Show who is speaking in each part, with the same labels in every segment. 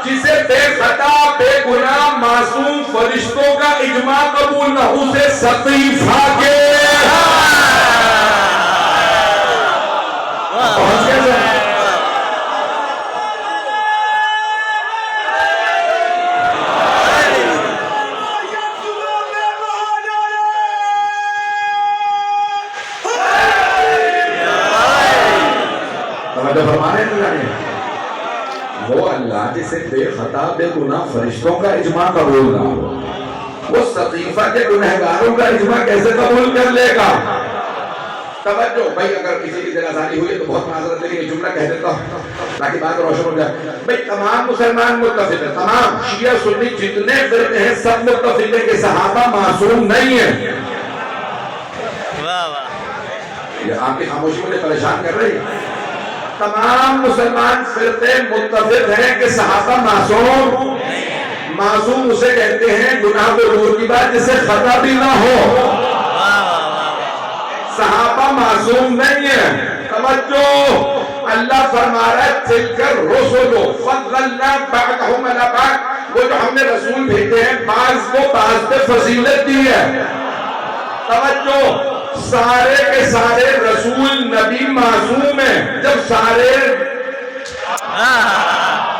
Speaker 1: جسے بے خطا بے گناہ معصوم فرشتوں کا اجماع قبول نہ اسے سقیفہ کے پہنچ گئے وہ اللہ جسے بے خطا بے گناہ فرشتوں کا اجماع قبول نہ ہو وہ سقیفہ کے گنہگاروں کا اجماع کیسے قبول کر لے گا؟ توجہ بھائی، اگر کسی کی دلاسانی ہوئی تو بہت معذرت، لیکن یہ جملہ کہہ دیتا ہوں تاکہ بات روشن ہو جائے. بھائی تمام مسلمان متفق ہیں، تمام شیعہ سنی جتنے فرقے ہیں سب متفق ہیں کہ صحابہ معصوم نہیں ہیں. یہ آپ کی خاموشی مجھے پریشان کر رہی ہے. تمام مسلمان فرقے متفق ہیں کہ صحابہ معصوم. معصوم اسے کہتے ہیں گناہ کو دور کی بات جسے خطا بھی نہ ہو. صحابہ معصوم نہیں ہیں. توجہ، اللہ فرما رہا ہے تلک الرسل فضلنا بعضهم علی بعض، وہ جو ہم نے رسول بھیجے ہیں بعض کو بعض پہ فضیلت دی ہے. توجہ، سارے کے سارے رسول نبی معصوم ہیں. جب سارے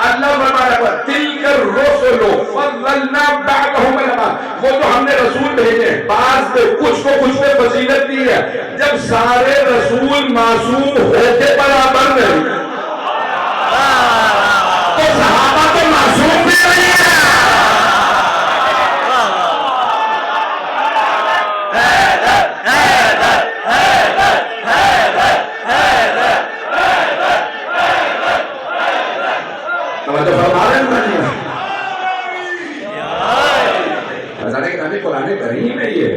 Speaker 1: اللہ فرما رہا ہے تلک الرسل فضلنا بعضهم علی بعض، وہ جو ہم نے رسول بھیجے بعض پہ کچھ کو کچھ پہ فضیلت دی ہے. جب سارے رسول معصوم ہوتے برابر نہیں تو صحابہ تو معصوم بھی نہیں ہے. قرآن کریم میں یہ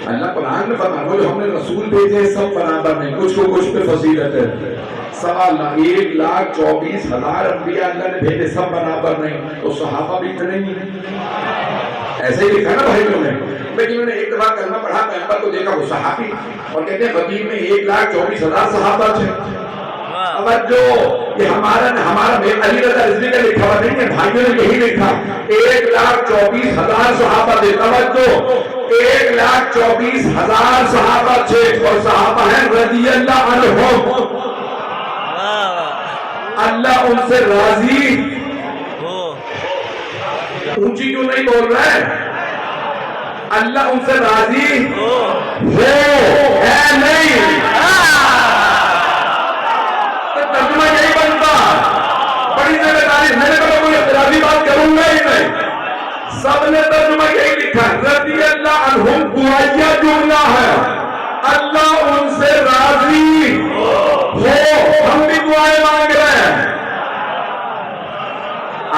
Speaker 1: اللہ قرآن میں فرمایا وہ جو ہم نے رسول بھیجے سب برابر نہیں، کچھ کو کچھ پہ فضیلت ہے. 1,24,000 انبیاء اللہ نے بھیجے سب برابر نہیں، تو صحابہ بھی اتنے ہی ہیں. ایسے ہی لکھا نا بھائی نے. لیکن انہوں نے ایک دفعہ کلمہ پڑھا پیغمبر کو دیکھا وہ صحابی، اور کہتے ہیں غدیر میں 1,24,000 صحابہ تھے. توجہ، یہ ہمارا علی رضا رضوی نے لکھا ہوا نہیں ہے، بھائیوں نے یہی لکھا 1,24,000 صحابہ تھے. توجہ، 1,24,000 صحابہ تھے، اور صحابہ ہیں رضی اللہ عنہم، اللہ ان سے راضی. اونچی کیوں نہیں بول رہے؟ اللہ ان سے راضی ہو ہے نہیں. ترجمہ یہی بنتا، بڑی ذمہ داری. میں نے کہا کوئی اعتراضی بات کروں گا ہی نہیں. سب نے ترجمہ یہی لکھا رضی اللہ عنہم دعائیہ جملہ ہے، اللہ ان سے راضی ہو. ہم بھی دعائیں مانگ رہے ہیں.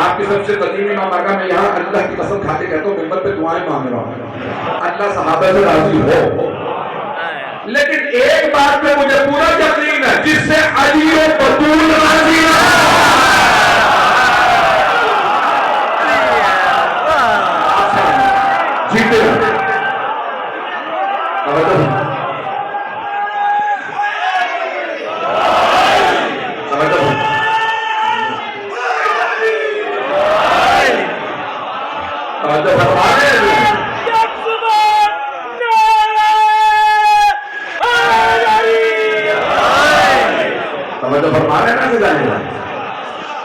Speaker 1: آپ کی سب سے قدیم امام آقا میں یہاں اللہ کی قسم کھا کے کہتا ہوں ممبر پہ دعائیں مانگ رہا ہوں اللہ صحابہ سے راضی ہو. لیکن ایک بات میں مجھے پورا یقین ہے، جس سے علی و بطول راضی نہ جیتے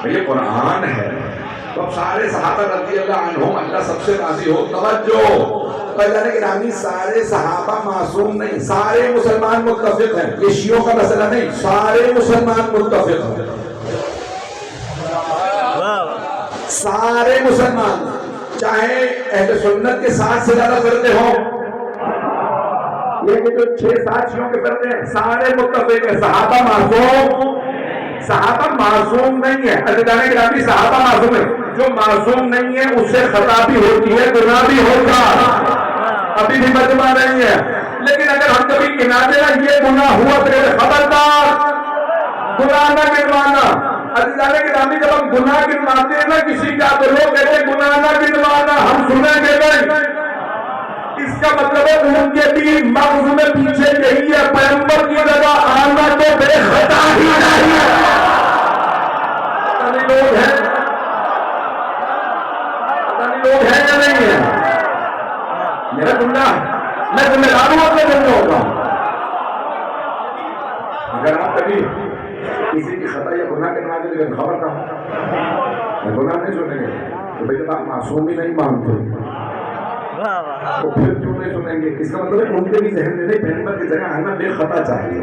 Speaker 1: یہ قرآن ہے. تو اب سارے صحابہ رضی اللہ عنہم اللہ سب سے راضی ہو. توجہ، بھائی گرامی، سارے صحابہ معصوم نہیں، سارے مسلمان متفق ہیں. یہ شیعوں کا مسئلہ نہیں، سارے مسلمان متفق ہیں. سارے مسلمان، چاہے اہل سنت کے 7 سے زیادہ فرقے ہوں، یہ کہ جو 6-7 شیعوں کے فرقے ہیں، سارے متفق ہیں صحابہ معصوم. صحابہ معصوم نہیں ہے. عزیزان گرامی، صحابہ معصوم ہے. جو معصوم نہیں ہے اس سے خطا بھی ہوتی ہے، گناہ بھی ہوگا، ابھی بھی مجمع نہیں ہے. لیکن اگر ہم کبھی گناتے نا یہ گناہ ہوا تو خبردار گناہ نہ گنوانا. عزیزان گرامی، جب ہم گناہ گنواتے ہیں نا کسی کا تو لوگ کہتے ہیں گناہ نہ گنوانا، ہم سنیں گے نہیں. اس کا مطلب ہے ان کے بھی مغز میں پیچھے یہی ہے پیغمبر کی جگہ آنا تو بے خطا ہی نہیں ہے. لوگ ہیں ضرورت میں نہیں ہوگا. اگر آپ کبھی کسی کی خطا یا گناہ کے نام لیکن خبر نہ ہو گناہ نہیں سنیں گے تو بھائی جب آپ معصوم ہی نہیں مانتے تو پھر کیوں نہیں سنیں گے؟ اس کا مطلب ہے ان کے بھی ذہن میں نہیں پیغمبر کی جگہ آنا بے خطا چاہیے.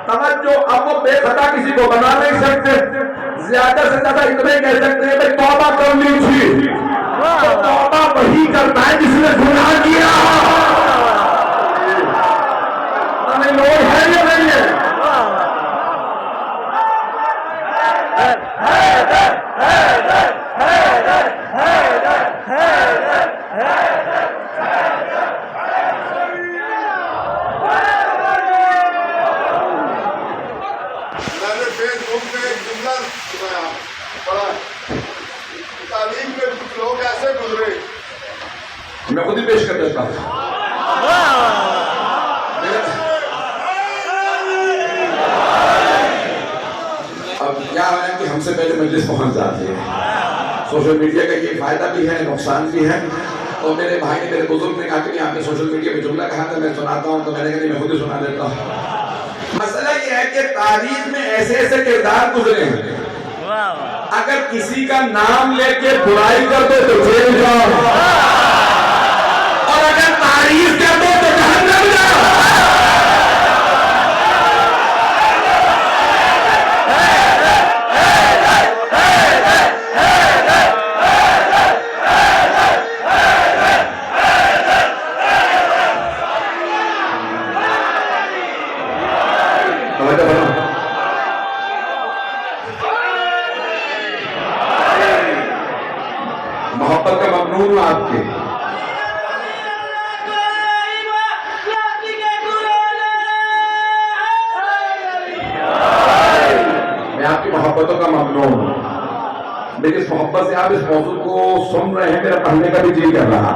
Speaker 1: توجہ، اب وہ بے خطا کسی کو بنا نہیں سکتے، زیادہ سے زیادہ اتنے کہہ سکتے ہیں کہ توبہ کر لی تھی. تو توبہ وہی کرتا ہے جس نے گناہ کیا. لوگ ہے یا نہیں ہے؟ میں خود ہی پیش کر دیتا ہوں. اب کیا ہے کہ ہم سے پہلے مجلس پہنچ جاتی ہے. سوشل میڈیا کا یہ فائدہ بھی ہے، نقصان بھی ہے. تو میرے بھائی نے، میرے بزرگ نے کہا کہ آپ نے سوشل میڈیا پہ جملہ کہا تھا میں سناتا ہوں، تو میں نے کہا میں خود ہی سنا دیتا ہوں. مسئلہ یہ ہے کہ تاریخ میں ایسے ایسے کردار گزرے ہیں، اگر کسی کا نام لے کے برائی کر دو تو جیل جاؤ، اور اگر تعریف کر دو تو جہنم جاؤ. محبت کا ممنون ہوں آپ کے. میں آپ کی محبتوں کا ممنون ہوں، لیکن اس محبت سے آپ اس موضوع کو سن رہے ہیں، میرا پڑھنے کا بھی جی کر رہا.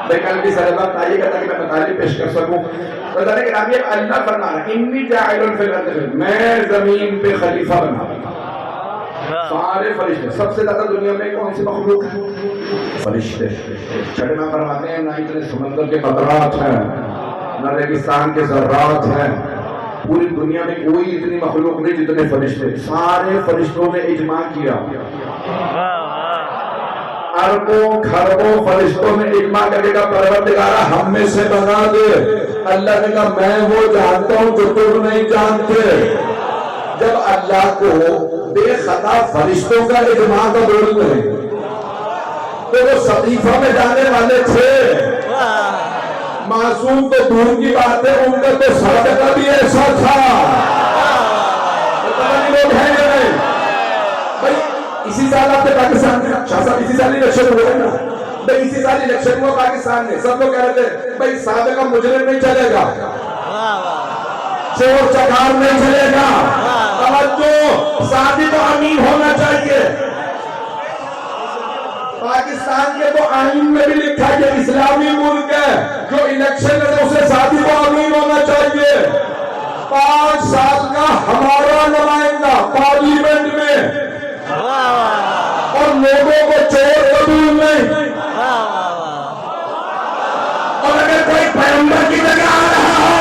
Speaker 1: میں کل بھی سربت آئیے گا تاکہ میں مطالعے پیش کر سکوں. اللہ فرما رہا ہے انی جاعل فی الارض، میں زمین پہ خلیفہ بنا رہا. سارے فرشتے، سب سے زیادہ دنیا میں کون سی مخلوق ہے؟ فرشتے. چھٹے میں فرماتے ہیں نہ اتنے سمندر کے قطرات ہیں، نہ ریگستان کے ذرات ہیں. پوری دنیا میں کوئی اتنی مخلوق نہیں جتنے فرشتے. سارے فرشتوں نے اجماع کیا، اربوں کھربوں فرشتوں نے اجماع کرے گا پروردگارہ ہم میں سے بنا دے. اللہ نے کہا میں وہ جانتا ہوں جو تم نہیں جانتے. جب اللہ کو بے خطا فرشتوں کا اجماع کا دور نہیں تو وہ صدیفہ میں جانے والے تھے. معصوم تو دور کی بات ہے، ان کا تو صدقہ بھی ایسا تھا. لوگ ہیں یا نہیں بھائی؟ اسی سال آپ نے پاکستان میں شاہ صاحب اسی سال الیکشن ہوا ہے نا بھائی، اسی سال الیکشن ہوا پاکستان میں. سب لوگ کہہ رہے تھے بھائی سابقہ مجرم نہیں چلے گا، چور چکار نہیں چلے گا. توجہ، صادق و امین ہونا چاہیے. پاکستان کے تو آئین میں بھی لکھا ہے کہ اسلامی ملک ہے، جو الیکشن ہے اسے صادق و امین ہونا چاہیے. 5 سال کا ہمارا نمائندہ پارلیمنٹ میں، اور لوگوں کو چور قبول نہیں. اور اگر کوئی پیغمبر کی جگہ آ رہا ہو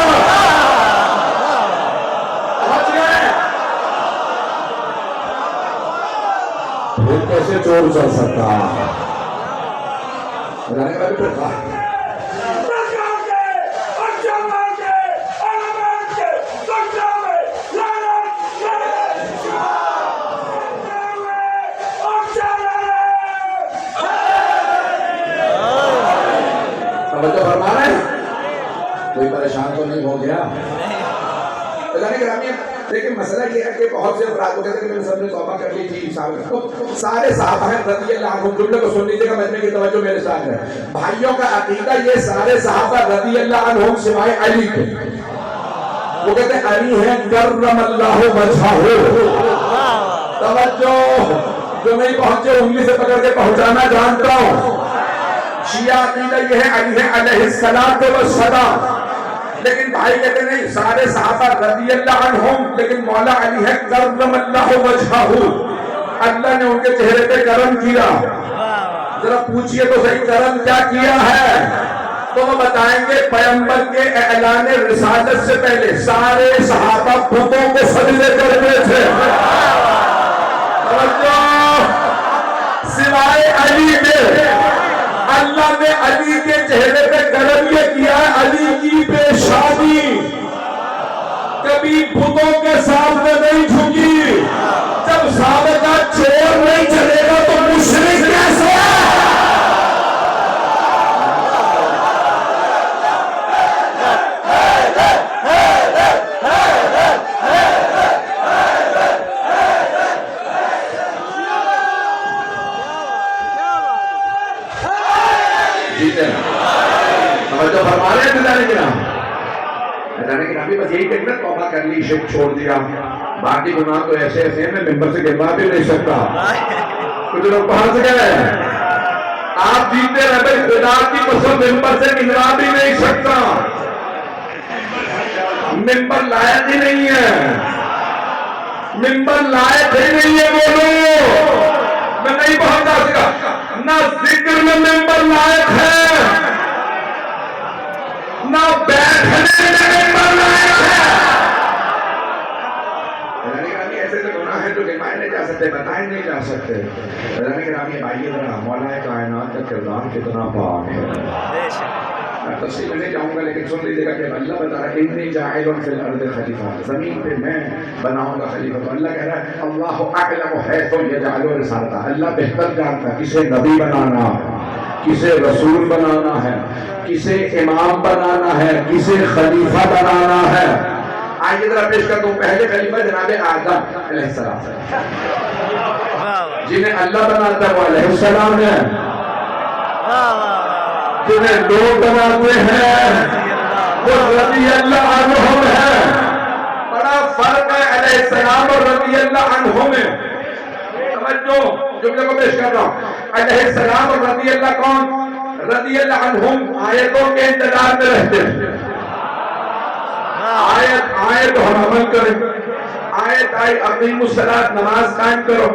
Speaker 1: پھر کیسے چور چل سکتا؟ فرما رہے ہیں کوئی پریشان تو نہیں ہو گیا؟ لیکن مسئلہ یہ ہے کہ بہت سے افراد کو کہتے ہیں کہ میں نے سب نے توبہ کر لی تھی. سارے صحابہ ہیں رضی اللہ عنہم. جملے کو سن لیجیے گا، مجمع کی توجہ میرے ساتھ ہے. بھائیوں کا عقیدہ یہ سارے صحابہ رضی اللہ عنہم سوائے علی کے، وہ کہتے ہیں علی ہے کرم اللہ وجہہ. توجہ، جو نہیں پہنچے انگلی سے پکڑ کے پہنچانا جانتا ہوں. شیعہ عقیدہ یہ ہے علی ہے علیہ الصلوۃ والسلام. لیکن بھائی کہتے نہیں سارے صحابہ رضی اللہ عنہم، لیکن مولا علی ہے کرم اللہ وجہہ. اللہ نے ان کے چہرے پہ کرم کیا. ذرا پوچھئے تو صحیح کرم کیا کیا ہے؟ تو وہ بتائیں گے پیغمبر کے اعلان رسالت سے پہلے سارے صحابہ بتوں کو سجدے کرتے تھے، سوائے علی کے۔ اللہ نے علی کے چہرے پہ کرم یہ کیا ہے، علی کی پیشانی کبھی بتوں کے سامنے نہیں جھکی۔ جب سابقہ چور نہیں چلے گا تو مشرک کیسے؟ جو فرما رہے ہیں بتانے کے نام بس یہی ٹیکنر توبہ کر لی، شرک چھوڑ دیا، باقی گناہ تو ایسے ایسے ہیں میں ممبر سے گروا بھی نہیں سکتا۔ کچھ لوگ باہر سے کہہ رہے ہیں آپ جیتے رہے خدا کی قسم ممبر سے گروا بھی نہیں سکتا، ممبر لائق ہی نہیں ہے، ممبر لائق ہی نہیں ہے۔ بولو میں نہیں پہنچا سکا، نہ ذکر میں ممبر لائق ہے، نہ بیٹھنے میں ممبر لائق ہے۔ ایسے سے گناہ ہے جو گنوائے نہیں جا سکتے، بتائے نہیں جا سکتے۔ بھائی ذرا مولا کائنات کا کردار کتنا پاک ہے۔ میں تفصیل میں نہیں جاؤں گا لیکن سن لیجیے گا کہ اللہ بتا رہا ہے انی جاعل فی الارض خلیفہ، زمین پہ میں بناؤں گا خلیفہ۔ تو اللہ کہہ رہا ہے اللہ اعلم حیث یجعل رسالتہ، اللہ بہتر جانتا ہے کسے نبی بنانا ہے، کسے رسول بنانا ہے، کسے امام بنانا ہے، کسے خلیفہ بنانا ہے۔ آئیے ذرا پیش کر دوں پہلے خلیفہ جناب آدم علیہ السلام، جنہیں اللہ بناتا ہے وہ علیہ السلام ہے، جنہیں لوگ بناتے ہیں وہ رضی اللہ عنہم ہے۔ بڑا فرق ہے علیہ السلام اور رضی اللہ عنہم میں۔ توجہ جملے کو پیش کر رہا ہوں، علیہ السلام اور رضی اللہ کون؟ رضی اللہ عنہم آیتوں کے انتظار میں رہتے ہیں، آیت آئے تو ہم عمل کریں، آیت آئی اقیموا الصلاۃ نماز قائم کرو،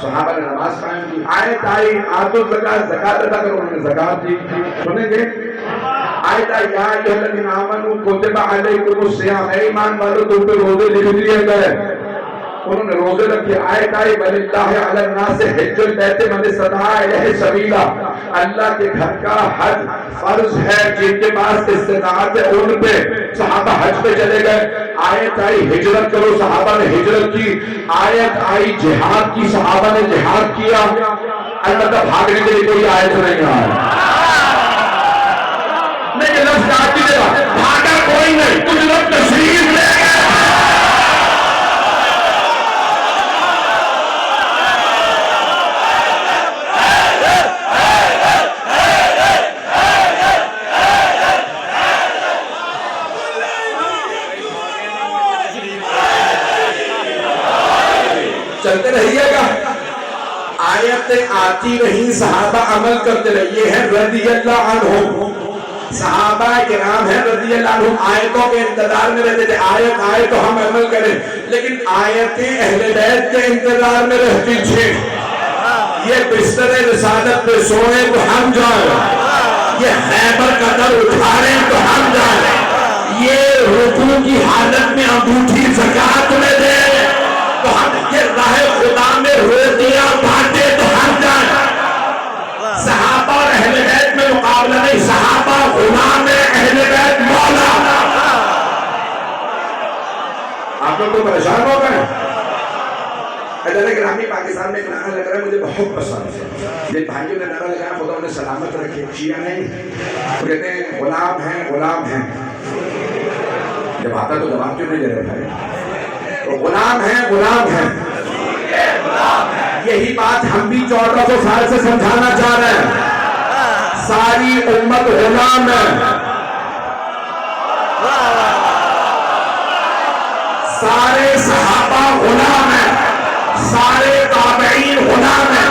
Speaker 1: صحابہ نے نماز قائم کی، آیت آئی آتوا الزکاۃ زکات ادا کرو، انہوں نے زکات دی۔ سنیں گے آیت آئی یا ایھا الذین آمنوا کتب علیکم الصیام، اے ایمان والو تم پہ روزے لکھ دیے گئے، انہوں نے روزے رکھے۔ آیت آئی وللہ علی الناس حج البیت من استطاع الیہ سبیلا، اللہ کے گھر کا حج فرض ہے، جن کے پاس استطاعت ہے ان پہ۔ صحابہ حج پہ چلے گئے۔ آیت آئی ہجرت کرو، صحابہ نے ہجرت کی۔ آیت آئی جہاد کی، صحابہ نے جہاد کیا۔ البتہ بھاگنے کے لیے کوئی آیت نہیں آئی، نہیں یہ لفظ یاد کیجیے گا، بھاگا کوئی نہیں، کچھ لوگ تشریف لے گئے۔ چلتے رہیے گا، آیتیں آتی رہی، صحابہ عمل کرتے رہے۔ یہ ہے رضی اللہ عنہم، صحابہ کرام ہیں رضی اللہ عنہم، آیتوں کے انتظار میں رہتے تھے، آیت آئے تو ہم عمل کریں، لیکن آیتیں اہل بیت کے انتظار میں رہتی تھی۔ یہ بستر رسالت پہ سوئے تو ہم جائیں، یہ خیبر کا در اٹھارے تو ہم جائیں، یہ رکوع کی حالت میں انگوٹھی زکات میں دے تو ہم، یہ راہ خدا میں روٹیاں بانٹے تو ہم جائیں۔ صحابہ اور اہل بیت میں مقابلہ نہیں، صحابہ غلام ہے، اہل بیت مولا۔ آپ لوگ تو پریشان ہو گئے۔ حضرت گرامی پاکستان میں ایک نعرہ لگ رہا ہے مجھے بہت پسند ہے، جن بھائیوں نے نعرہ لگایا خدا انہیں سلامت رکھے، شیعہ نہیں، وہ کہتے ہیں غلام ہیں غلام ہیں، جب آتا تو جواب کیوں نہیں دے رہے بھائی؟ تو غلام ہیں غلام ہیں، یہی بات ہم بھی 1400 سال سے سمجھانا چاہ رہے ہیں۔ ساری امت غلام ہے، سارے صحابہ غلام ہیں، سارے تابعین غلام ہیں،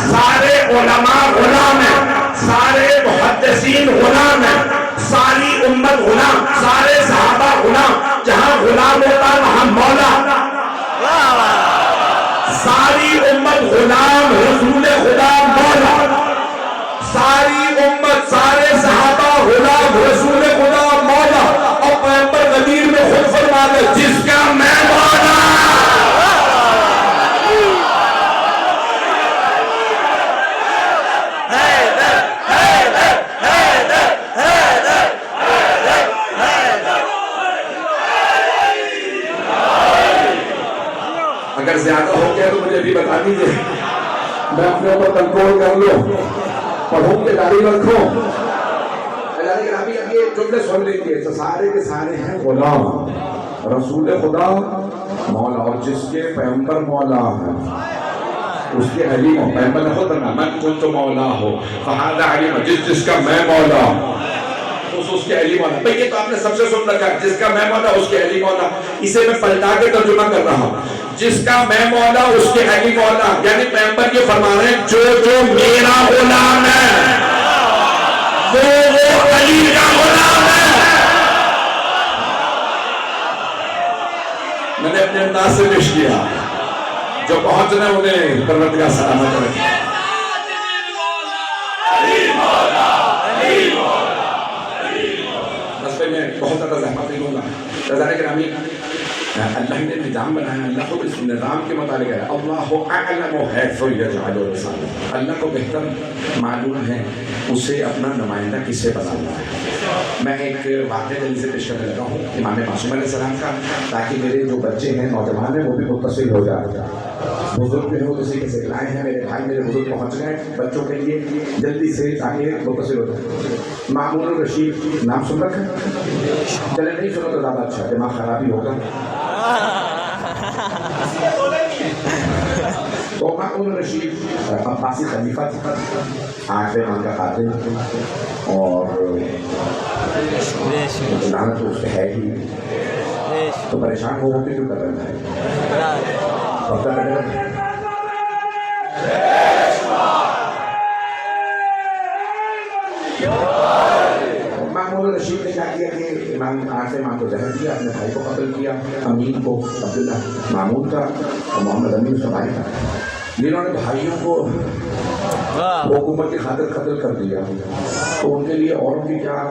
Speaker 1: سارے علماء غلام ہیں، سارے محدثین غلام ہیں، ساری امت غلام، سارے صحابہ غلام۔ جہاں غلام ہوتا وہاں مولا، ساری امت غلام، رسول خدا مولا، ساری امت سارے جلدی بتا دیجیے، میں اپنے اوپر کنٹرول کر لوں، پڑھوں کہ داڑھی رکھوں. لیکن ابھی اب یہ جملے سن لیجیے، تو سارے کے سارے ہیں غلام رسول خدا مولا، اور جس کے پیغمبر مولا ہے اس کے علیم ہو. پیغمبر نے خود میں کنت مولا ہو فہذا علیم، جس کا میں مولا اس کے علی مولا. بھئی یہ تو آپ نے سب سے سن رکھا ہے، جس کا میں مولا اس کے علی مولا. اسے میں پلٹا کے ترجمہ کر رہا ہوں، جس کا میں مولا اس کے علی مولا. یعنی پیغمبر یہ فرما رہے ہیں جو میرا غلام ہے وہ علی کا غلام ہے. میں نے اپنے انداز سے پیش کیا، جو پہنچنا انہیں پروردگار سلامت رکھے. میں بہت زیادہ زحمت دوں گا. رضاء گرامی، اللہ نے نظام بنایا، اللہ کو اس نظام کے متعلق ہے اللہ اعلم حیث یجعل رسالہ. اللہ کو بہتر معلوم ہے اسے اپنا نمائندہ کس سے بنانا ہے. میں ایک واقعہ جلدی سے پیش کرنے لگا ہوں امام معصوم علیہ السلام کا، تاکہ میرے جو بچے ہیں نوجوان ہیں وہ بھی متصل ہو جائے. بزرگ جو ہے وہ کسی کے سکھلائے ہیں، میرے بھائی میرے بزرگ پہنچ گئے بچوں کے لیے جلدی سے تاکہ متصل ہو جائے. مامون الرشید نام سن رکھا؟ چلے نہیں سنو تو زیادہ اچھا، دماغ خرابی ہوگا. تو مامون الرشید عباسی خلیفہ تھا، 8ویں امام کا قاتل، اور لعنت تو اس پہ ہے ہی. تو پریشان ہو کے کیوں کر رہے ہیں؟ مامون رشید نے کیا کیا کہ امام کو زہر دیا، اپنے بھائی کو قتل کیا، امین کو عبداللہ مامون کا اور محمد امین اس کا بھائی تھا، جنہوں نے بھائیوں کو حکومت کی خاطر قتل کر دیا. تو ان کے لیے اوروں کی کیا،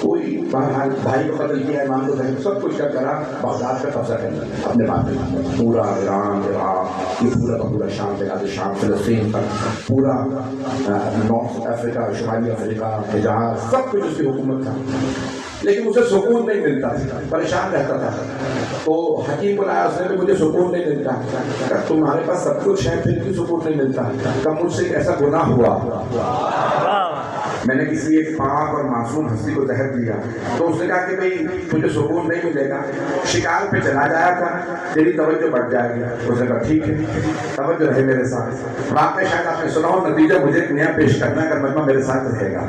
Speaker 1: کوئی بھائی کو قتل کیا، امام کو سب کچھ کیا کرا، بغداد پہ قبضہ کرنا اپنے بات میں. پورا ایران عراق یہ پورا کا پورا شام تک، شام فلسطین تک، پورا نارتھ افریقہ، شمالی افریقہ، حجاز، سب کچھ اس کی حکومت تھا. لیکن اسے سکون نہیں ملتا تھا، پریشان رہتا تھا. تو حکیم بلایا اس نے کہ مجھے سکون نہیں ملتا. کہ تمہارے پاس سب کچھ ہے پھر بھی سکون نہیں ملتا. کہ مجھ سے ایک ایسا گناہ ہوا، میں نے کسی ایک پاک اور معصوم ہستی کو زہر دیا. تو اس نے کہا کہ بھئی تجھے سکون نہیں ملے گا، شکار پہ چلا جایا کر، تیری توجہ بڑھ جائے گی. اس نے کہا ٹھیک ہے، توجہ رہے میرے ساتھ. رات میں شاید آپ نے سنا ہو، نتیجہ مجھے ایک نیا پیش کرنا ہے، اگر مجمع میرے ساتھ رہے گا.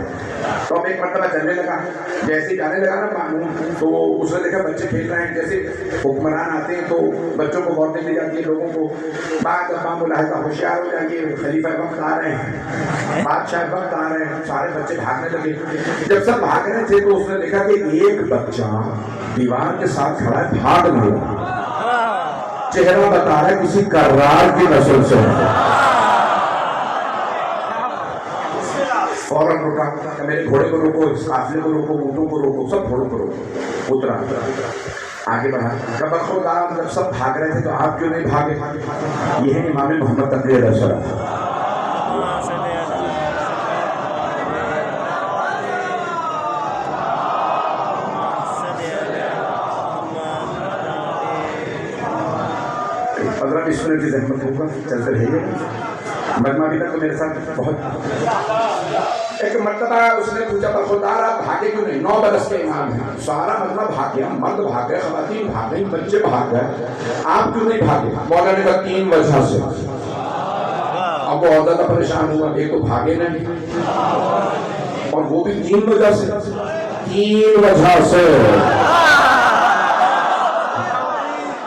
Speaker 1: تو اب ایک مرتبہ چلنے لگا، جیسے ہی جانے لگا نا معمول، تو اس نے دیکھا بچے کھیل رہے ہیں. جیسے حکمران آتے ہیں تو بچوں کو غور دی جاتی ہے، لوگوں کو بعد امام ملاحظہ ہوشیار ہو جائے، خلیفہ وقت آ رہے ہیں، بادشاہ وقت آ رہے ہیں. سارے بچے بھاگنے لگے. جب سب بھاگ رہے تھے تو اس نے دیکھا کہ ایک بچہ دیوار کے ساتھ کھڑا ہے، بھاگ نہیں رہا. چہرہ بتا رہا ہے کسی کرار کی نسل سے. فوراً رکا، میرے گھوڑے کو روکو، اس قافلے کو روکو، اونٹوں کو روکو، سب گھوڑوں کو روکو. اترا آگے بڑھا. جب برخوردار جب سب بھاگ رہے تھے تو آپ کیوں نہیں بھاگے؟ یہ ہے امام محمد تقی علیہ السلام. اس منٹ کی زحمت ہوگا، چلتے رہیے. مجمع ابھی تک تو میرے ساتھ بہت. ایک مرتبہ اس نے پوچھا برخوردار آپ بھاگے کیوں نہیں؟ 9 برس کے امام ہیں، سارا مجمع بھاگ گیا، مرد بھاگ گئے، خواتین بھاگ گئی، بچے بھاگ گئے، آپ کیوں نہیں بھاگے؟ مولا نے کہا 3 وجہ سے. اب وہ اور زیادہ پریشان ہوا، ایک تو بھاگے نہیں اور وہ بھی 3 وجہ سے. 3 وجہ سے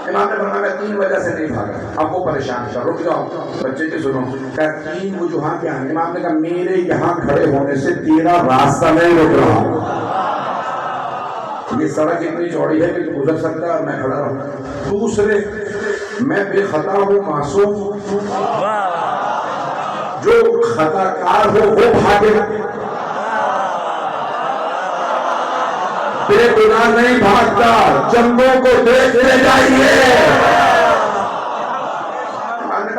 Speaker 1: امام نے فرمایا 3 وجہ سے نہیں بھاگا. اب وہ پریشان تھا. رک جاؤ بچے کی سنو. کہا 3 وجوہات کیا ہیں؟ امام نے کہا میرے یہاں کھڑے ہونے سے تیرا راستہ نہیں رک رہا. یہ سڑک اتنی چوڑی ہے کہ تو گزر سکتا ہے اور میں کھڑا رہوں. دوسرے میں بے خطا ہوں، معصوم ہوں. جو خطا کار ہو وہ بھاگے، بے گناہ نہیں بھاگتا. چندوں کو دیکھنے جائیے.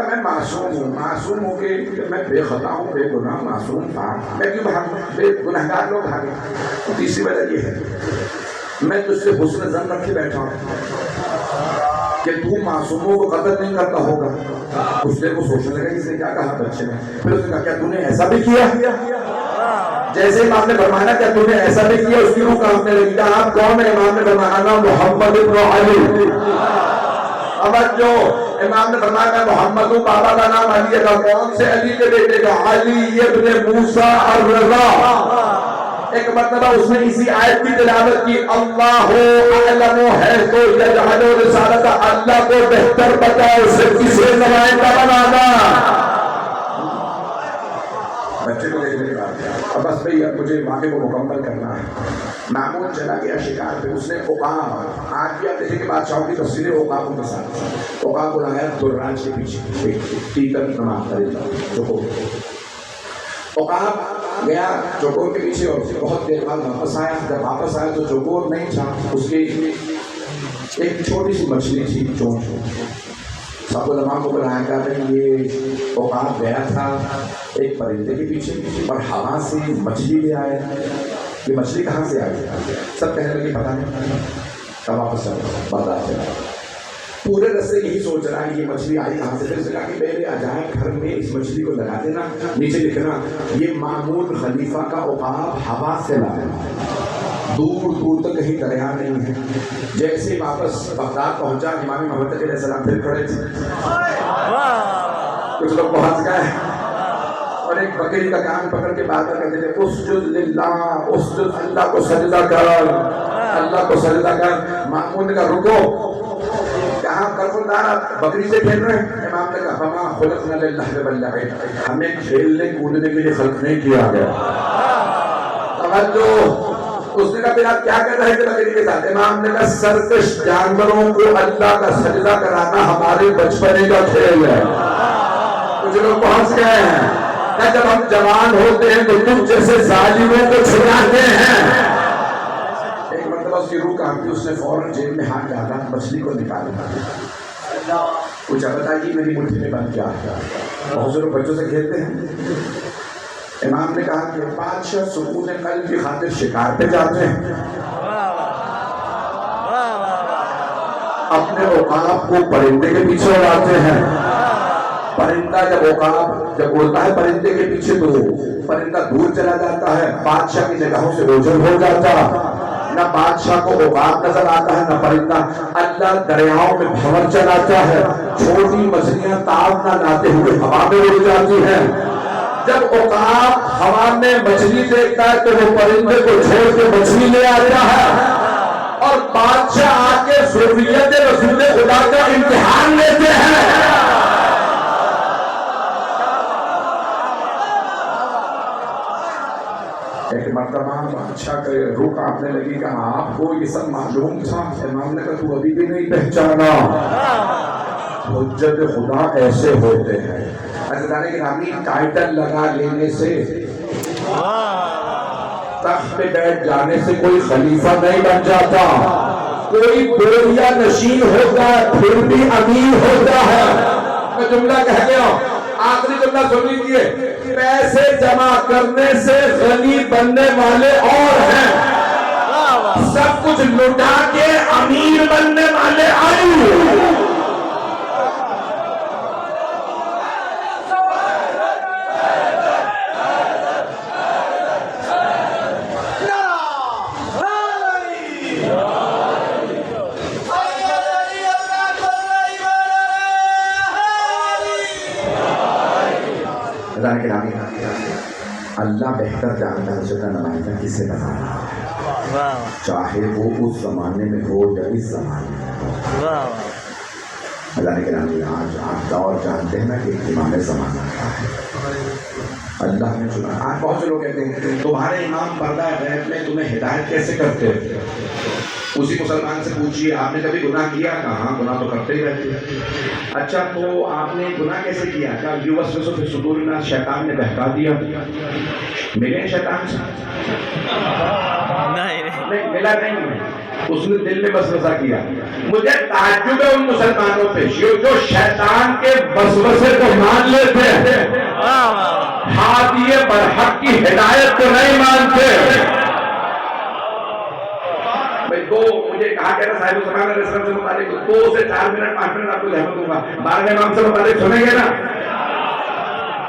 Speaker 1: میں معصوم ہوں، معصوم ہو کے میں بے خطا ہوں، بے گناہ معصوم تھا، میں کیوں بھاگوں؟ بے گناہگار لوگ بھاگے. تیسری وجہ یہ ہے میں تجھ سے حسن ظن رکھے بیٹھا ہوں. کہ تو معصوموں کو قتل نہیں کرتا ہوگا. اس لیے وہ سوچنے لگا اس نے کیا کہا بچے نے. پھر اس نے کہا کیا تو نے ایسا بھی کیا؟ جیسے امام نے فرمایا کیا تو نے ایسا بھی کیا؟ اس کی روح کانپنے لگی. کہا آپ کون ہے؟ امام نے فرمایا محمد ابن علی. اب جو امام نے فرمایا میں محمد ہوں، بابا کا نام علی ہے. کون سے علی کے بیٹے کا؟ علی ابن موسیٰ الرضا. ایک مرتبہ اس نے اسی آیت کی تلاوت کی، اللہ اعلم حیث یجعل رسالۃ، اللہ کو بہتر پتا ہے اسے کسے نمائندہ بنانا. بچے کو دیکھنے کے بعد اب بس بھئی اب مجھے واقعے کو مکمل کرنا ہے. مامون چلا گیا شکار پہ. اس نے عقاب، آج بھی آپ دیکھیں کہ بادشاہوں کی تفصیلیں عقابوں کے ساتھ. عقاب کو لایا دراج کے پیچھے ایک ٹیکر نماز کرے جو عقاب گیا چوکور کے پیچھے اور بہت دیر بعد واپس آیا. جب واپس آیا تو چوکور نہیں تھا، اس کی ایک چھوٹی سی مچھلی تھی چونچ. سب علماء کو بلایا کہا کہ یہ عقاب گیا تھا ایک پرندے کے پیچھے اور ہوا سے مچھلی لے آئے. یہ مچھلی کہاں سے آئی؟ سب کہنے لگے پتہ نہیں. کب واپس چلا چلا پورے رستے یہی سوچ رہا ہے یہ مچھلی آئی کہاں سے. پھر کہا کہ میرے عجائب گھر میں اس مچھلی کو لگا دینا، نیچے لکھنا یہ مامون خلیفہ کا عقاب ہوا سے لایا، دور دور تک کہیں دریا نہیں ہے. جیسے واپس بغداد پہنچا امام محمد علیہ السلام پھر کھڑے تھے. کچھ لوگ پہنچ گئے اور ایک بکری کا کان پکڑ کے بات کرتے تھے اسجد للہ، اسجد اللہ کو سجدہ کر، اللہ کو سجدہ کر. مامون نے کہا رکو، کہاں کربلدار بکری سے کھیل رہے ہیں؟ امام نے کہا فما خلقنا للہ بلعب، ہمیں کھیلنے کودنے کے لیے خلق نہیں کیا گیا. توجہ. اس نے کہا پھر آپ کیا کر رہے تھے بکری کے ساتھ؟ امام نے کہا سرکش جانوروں کو اللہ کا سجدہ کرانا ہمارے بچپنے کا کھیل ہے. کچھ لوگ پہنچ گئے ہیں جب ہم جوان ہوتے ہیں تو تم جیسے ظالموں کو چھڑاتے ہیں. ایک مرتبہ اس کی روح کانپی، اس نے فوراً جیب میں ہاتھ ڈالا، مچھلی کو نکالا. کچھ بتائیے میری مٹھی میں بند کیا. بہت سے لوگ بچوں سے کھیلتے ہیں. امام نے کہا کہ بادشاہ سکون قلب کی خاطر شکار پہ جاتے ہیں، اپنے عقاب کو پرندے کے پیچھے اڑاتے ہیں. پرندہ جب اڑتا ہے پرندے کے پیچھے تو پرندہ دور چلا جاتا ہے، بادشاہ کی نگاہوں سے اوجھل ہو جاتا. نہ بادشاہ کو عقاب نظر آتا ہے نہ پرندہ. اللہ دریاؤں میں بھنور چلاتا ہے، چھوٹی مچھلیاں تاب نہ لاتے ہوئے ہوا میں اڑ جاتی ہیں. جب عقاب ہوا میں مچھلی دیکھتا ہے تو وہ پرندے کو چھوڑ کے مچھلی لے آتا ہے اور بادشاہ آ کے ذریت رسول خدا کا امتحان لیتے ہیں. ایک مرتبہ بادشاہ کا روح کانپنے لگی کہ آپ کو یہ سب معلوم تھا؟ امام نے کہا تو ابھی بھی نہیں پہچانا. حجت خدا ایسے ہوتے ہیں. حضرت گرامی ٹائٹل لگا لینے سے، تخت پہ بیٹھ جانے سے کوئی خلیفہ نہیں بن جاتا. کوئی بوریا نشین ہوتا ہے پھر بھی امیر ہوتا ہے. میں جملہ کہہ گیا ہوں، آخری جملہ سن لیجیے. پیسے جمع کرنے سے غنی بننے والے اور ہیں، سب کچھ لٹا کے امیر بننے والے آئے. اللہ بہتر جانتا ہے اس کا نمائندہ کسے بنانا ہے، چاہے وہ اس زمانے میں ہو یا اس زمانے میں. اللہ نے کہا آج آپ دور جانتے ہیں نا کہ امام زمانہ کا ہے، اللہ نے چنا. آج بہت سے لوگ کہتے ہیں تمہارے امام پردہ غیب میں تمہیں ہدایت کیسے کرتے ہیں؟ اسی مسلمان سے پوچھیے آپ نے کبھی گناہ کیا؟ کہاں گناہ تو کرتے ہی رہتے ہیں. اچھا تو آپ نے گناہ کیسے کیا؟ کیا یوسوس فی صدور الناس شیطان نے بہکا دیا؟ ملے شیطان سے؟ نہیں ملا نہیں. اس نے دل میں وسوسہ کیا. مجھے تعجب ہے ان مسلمانوں پہ جو شیطان کے وسوسے کو مان لیتے ہیں، ہادی برحق کی ہدایت کو نہیں مانتے. دو مجھے کہا کہ صاحب زمان علیہ السلام سے متعلق 2 سے 4 منٹ 5 منٹ آپ کو زحمت دوں گا، 12 امام سے متعلق سنیں گے نا؟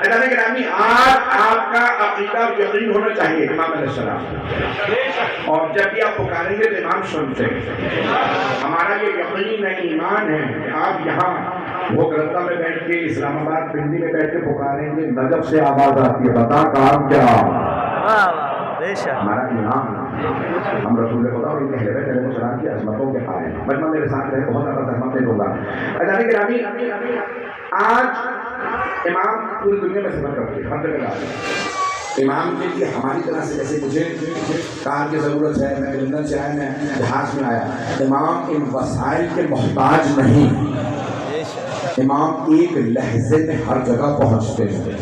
Speaker 1: آج آپ کا عقیدہ اور یقین ہونا چاہیے امام علیہ السلام، اور جب بھی آپ پکاریں گے تو امام سنتے ہیں۔ ہمارا یہ یقین ہے، ایمان ہے کہ آپ یہاں وہ گرتا میں بیٹھ کے اسلام آباد پنڈی میں بیٹھ کے پکاریں گے، نجف سے آواز آتی ہے بتا کام کیا، ہمارا ایمان ہے۔ ہم رسول خدا اور ان کے اہل بیت علیہ السلام کی عظمتوں کے قائل ہیں۔ مجمع میرے ساتھ رہے، بہت زیادہ زحمت نہیں ہوگا۔ آج امام پوری دنیا میں سفر کرتے ہیں، ہر جگہ جاتے ہیں۔ امام کے لیے ہماری طرح سے جیسے مجھے کار کی ضرورت ہے، میں لندن سے آیا، میں جہاز میں آیا، امام ان وسائل کے محتاج نہیں۔ امام ایک لہجے میں ہر جگہ پہنچتے ہیں،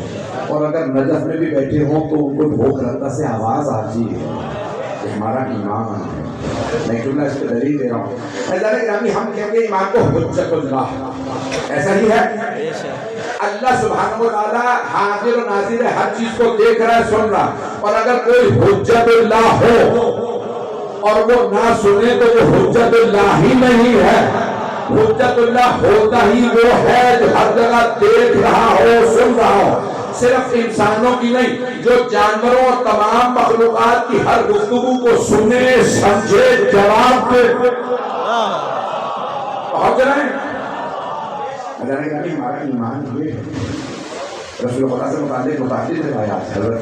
Speaker 1: اور اگر نجف میں بھی بیٹھے ہوں تو ان کو بھوک رتا سے آواز آتی ہے۔ یہ ہمارا ایمان ہے۔ میں جملہ اس پہ دلیل دے رہا ہوں۔ ہم کہتے ہیں ایمان کو حجت اللہ، ایسا ہی ہے؟ اللہ سبحانہ و تعالیٰ حاضر و ناظر ہے، ہر چیز کو دیکھ رہا ہے، سن رہا، اور اگر کوئی حجت اللہ ہو اور وہ نہ سنے تو وہ حجت اللہ ہی نہیں ہے۔ حجت اللہ ہوتا ہی وہ ہے جو ہر جگہ دیکھ رہا ہو، سن رہا ہو، صرف انسانوں کی نہیں، جو جانوروں اور تمام مخلوقات کی ہر گفتگو کو سنے، سمجھے، جواب دے۔ پہنچ رہے ہیں؟ ہمارا ایمان یہ ہے۔ رسول خدا سے متعلق متعدد روایات حضرت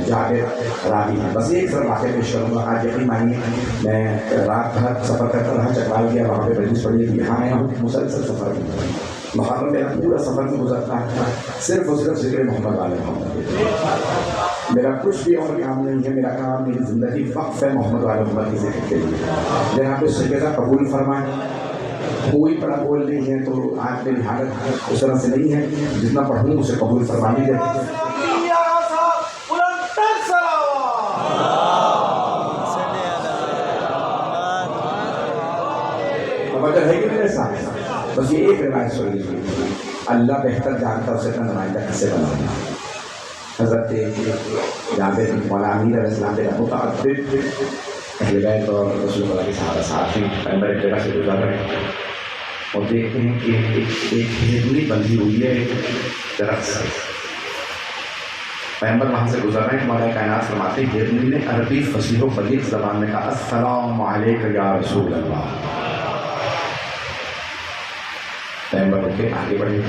Speaker 1: جابر راوی ہیں، بس ایک سر واقعہ پیش کروں گا۔ آج یقین مانیے میں رات بھر سفر کرتا رہا، چکرال گیا، وہاں پہ بجلس پڑھی، یہاں آیا ہوں، مسلسل سفر میں محرم میرا پورا سفر میں گزرتا ہے صرف اور صرف ذکر محمد والے محمد۔ میرا کچھ بھی اور کام نہیں ہے، میرا کام، میری زندگی وقف ہے محمد والے محمد کی ذکر کے لیے۔ جہاں پہ سجدہ قبول فرمائیں، کوئی پڑھا بول نہیں ہے تو آج میری حالت اس طرح سے نہیں ہے، جتنا پڑھوں اسے قبول فرما لیجیے۔ توجہ ہے کہ میرے ساتھ؟ بس یہ ایک روایت سن لیجیے، اللہ بہتر جانتا اسے اپنا نمائندہ کسے بنانا۔ حضرت جابر مولا امیر علیہ السلام کے متعدد اہل بیت اور رسول اللہ کے صحابہ ساتھ ہیں، پیغمبر ایک جگہ سے گزر رہے ہیں اور دیکھتے ہیں کہ ایک ہیرنی بندھی ہوئی ہے درخت سے۔ پیغمبر وہاں سے گزر رہے ہیں، مولا کائنات فرماتے ہیں ہیرنی نے عربی فصیح و بلیغ زبان میں کہا السلام علیک یا رسول اللہ۔ پیغمبر اٹھے آگے بڑھے،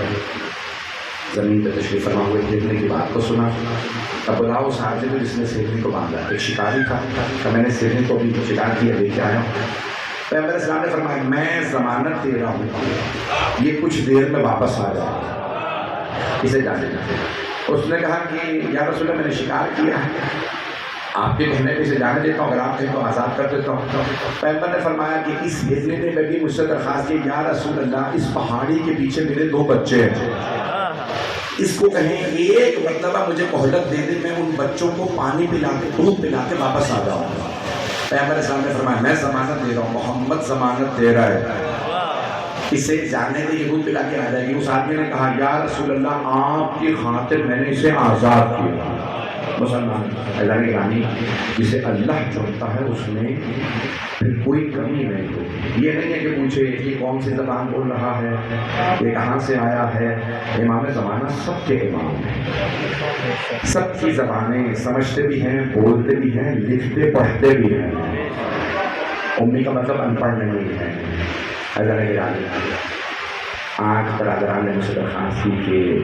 Speaker 1: زمین پہ تشریف فرما ہوئے، ہیرنی کی بات کو سنا۔ اب بلاؤ اس حاجی کو جس نے ہیرنی کو باندھا، ایک شکاری تھا کہ میں نے ہیرنی کو بھی شکار کیا، لے کے آیا ہوں۔ پیغمبر اسلام نے فرمایا میں ضمانت دے رہا ہوں یہ کچھ دیر میں واپس آ جائے، اسے جانے جاتے۔ اس نے کہا کہ یا رسول اللہ میں نے شکار کیا ہے، آپ کے کہنے پہ اسے جانے دیتا ہوں، اگر آپ کہیں تو آزاد کر دیتا ہوں۔ پیغمبر نے فرمایا کہ اس ہیرنی نے بھی مجھ سے درخواست کی یا رسول اللہ اس پہاڑی کے پیچھے میرے 2 بچے ہیں، اس کو کہیں ایک مرتبہ مجھے مہلت دے دے، میں ان بچوں کو پانی پلا کے دودھ پلا کے واپس آ جاؤں گا۔ پیغمبر اسلام نے فرمایا میں ضمانت دے رہا ہوں، محمد ضمانت دے رہا ہے، اسے جانے دے، یہ دودھ پلا کے آ جائے گی۔ اس آدمی نے کہا یا رسول اللہ آپ کی خاطر میں نے اسے آزاد کیا۔ مسلمان اللہ کی رانی جسے اللہ چنتا ہے اس میں پھر کوئی کمی نہیں ہوتی۔ یہ نہیں ہے کہ پوچھے یہ کون سی زبان بول رہا ہے، یہ کہاں سے آیا ہے۔ امام زمانہ سب کے امام ہیں، سب کی زبانیں سمجھتے بھی ہیں، بولتے بھی ہیں، لکھتے پڑھتے بھی ہیں۔ امی کا مطلب ان پڑھ نہیں ہے۔ اللہ کی رانی آج برادران نے مجھ سے درخواست کی کہ